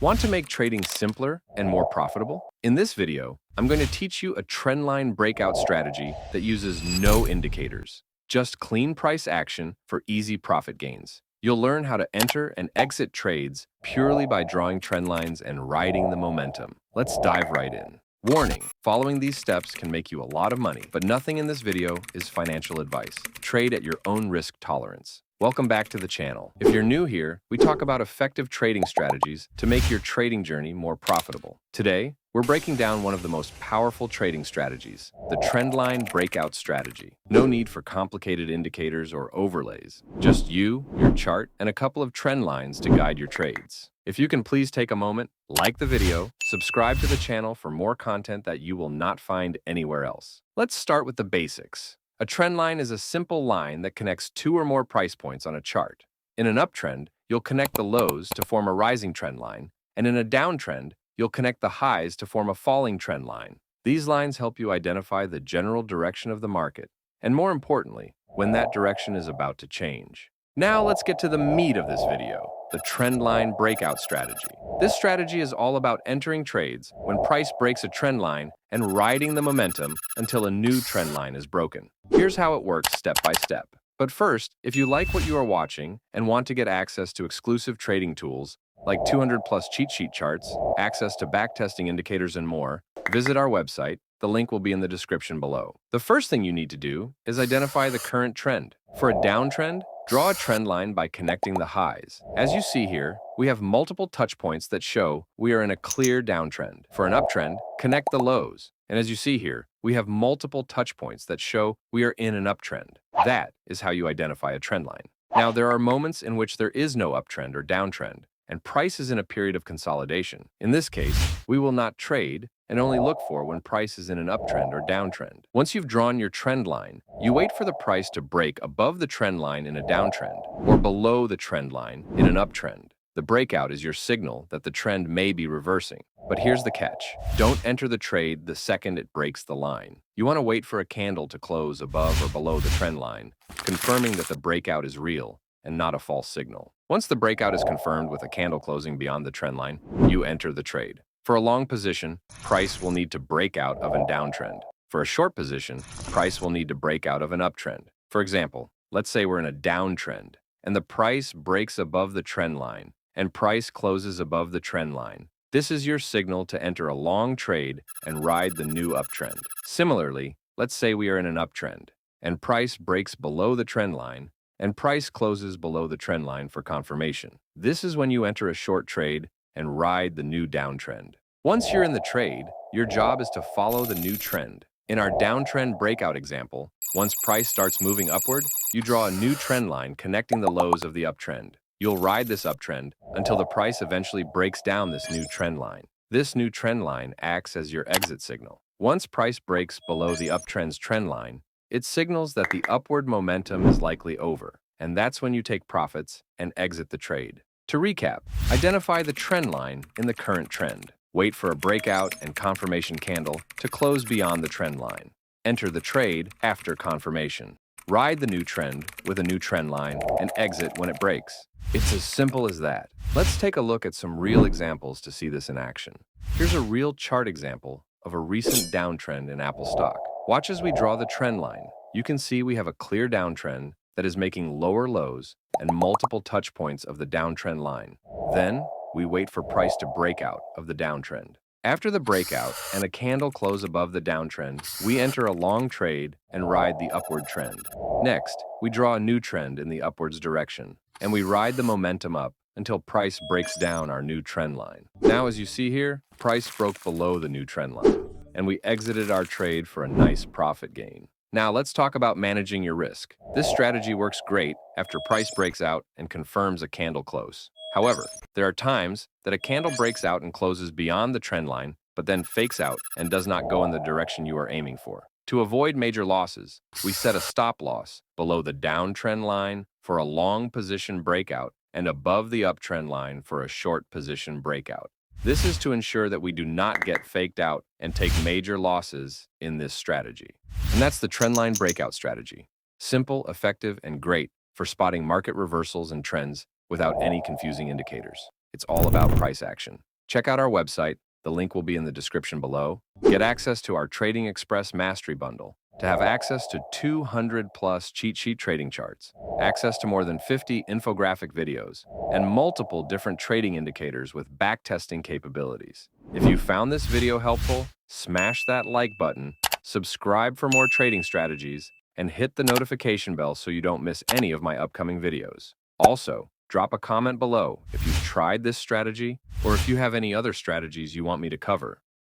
Want to make trading simpler and more profitable? In this video, I'm going to teach you a trendline breakout strategy that uses no indicators, just clean price action for easy profit gains. You'll learn how to enter and exit trades purely by drawing trend lines and riding the momentum. Let's dive right in. Warning, following these steps can make you a lot of money, but nothing in this video is financial advice. Trade at your own risk tolerance. Welcome back to the channel. If you're new here, we talk about effective trading strategies to make your trading journey more profitable. Today, we're breaking down one of the most powerful trading strategies, the Trendline Breakout strategy. No need for complicated indicators or overlays. Just you, your chart, and a couple of trend lines to guide your trades. If you can please take a moment, like the video, subscribe to the channel for more content that you will not find anywhere else. Let's start with the basics. A trend line is a simple line that connects two or more price points on a chart. In an uptrend, you'll connect the lows to form a rising trend line, and in a downtrend, you'll connect the highs to form a falling trend line. These lines help you identify the general direction of the market, and more importantly, when that direction is about to change. Now let's get to the meat of this video, the Trendline Breakout strategy. This strategy is all about entering trades when price breaks a trend line and riding the momentum until a new trend line is broken. Here's how it works step by step. But first, if you like what you are watching and want to get access to exclusive trading tools like 200+ cheat sheet charts, access to backtesting indicators, and more, visit our website. The link will be in the description below. The first thing you need to do is identify the current trend. For a downtrend, draw a trend line by connecting the highs. As you see here, we have multiple touch points that show we are in a clear downtrend. For an uptrend, connect the lows. And as you see here, we have multiple touch points that show we are in an uptrend. That is how you identify a trend line. Now, there are moments in which there is no uptrend or downtrend, and price is in a period of consolidation. In this case, we will not trade and only look for when price is in an uptrend or downtrend. Once you've drawn your trend line, you wait for the price to break above the trend line in a downtrend or below the trend line in an uptrend. The breakout is your signal that the trend may be reversing. But here's the catch. Don't enter the trade the second it breaks the line. You want to wait for a candle to close above or below the trend line, confirming that the breakout is real and not a false signal. Once the breakout is confirmed with a candle closing beyond the trend line, you enter the trade. For a long position, price will need to break out of a downtrend. For a short position, price will need to break out of an uptrend. For example, let's say we're in a downtrend, and the price breaks above the trend line, and price closes above the trend line. This is your signal to enter a long trade and ride the new uptrend. Similarly, let's say we are in an uptrend, and price breaks below the trend line, and price closes below the trend line for confirmation. This is when you enter a short trade and ride the new downtrend. Once you're in the trade, your job is to follow the new trend. In our downtrend breakout example, once price starts moving upward, you draw a new trend line connecting the lows of the uptrend. You'll ride this uptrend until the price eventually breaks down this new trend line. This new trend line acts as your exit signal. Once price breaks below the uptrend's trend line, it signals that the upward momentum is likely over, and that's when you take profits and exit the trade. To recap, identify the trend line in the current trend. Wait for a breakout and confirmation candle to close beyond the trend line. Enter the trade after confirmation. Ride the new trend with a new trend line and exit when it breaks. It's as simple as that. Let's take a look at some real examples to see this in action. Here's a real chart example of a recent downtrend in Apple stock. Watch as we draw the trend line. You can see we have a clear downtrend that is making lower lows and multiple touch points of the downtrend line. Then, we wait for price to break out of the downtrend. After the breakout and a candle close above the downtrend, we enter a long trade and ride the upward trend. Next, we draw a new trend in the upwards direction, and we ride the momentum up until price breaks down our new trend line. Now, as you see here, price broke below the new trend line, and we exited our trade for a nice profit gain. Now, let's talk about managing your risk. This strategy works great after price breaks out and confirms a candle close. However, there are times that a candle breaks out and closes beyond the trend line, but then fakes out and does not go in the direction you are aiming for. To avoid major losses, we set a stop loss below the downtrend line for a long position breakout and above the uptrend line for a short position breakout. This is to ensure that we do not get faked out and take major losses in this strategy. And that's the Trendline Breakout strategy. Simple, effective, and great for spotting market reversals and trends without any confusing indicators. It's all about price action. Check out our website. The link will be in the description below. Get access to our Trading Express Mastery Bundle to have access to 200 plus cheat sheet trading charts, access to more than 50 infographic videos, and multiple different trading indicators with backtesting capabilities. If you found this video helpful, smash that like button, subscribe for more trading strategies, and hit the notification bell so you don't miss any of my upcoming videos. Also, drop a comment below if you've tried this strategy or if you have any other strategies you want me to cover.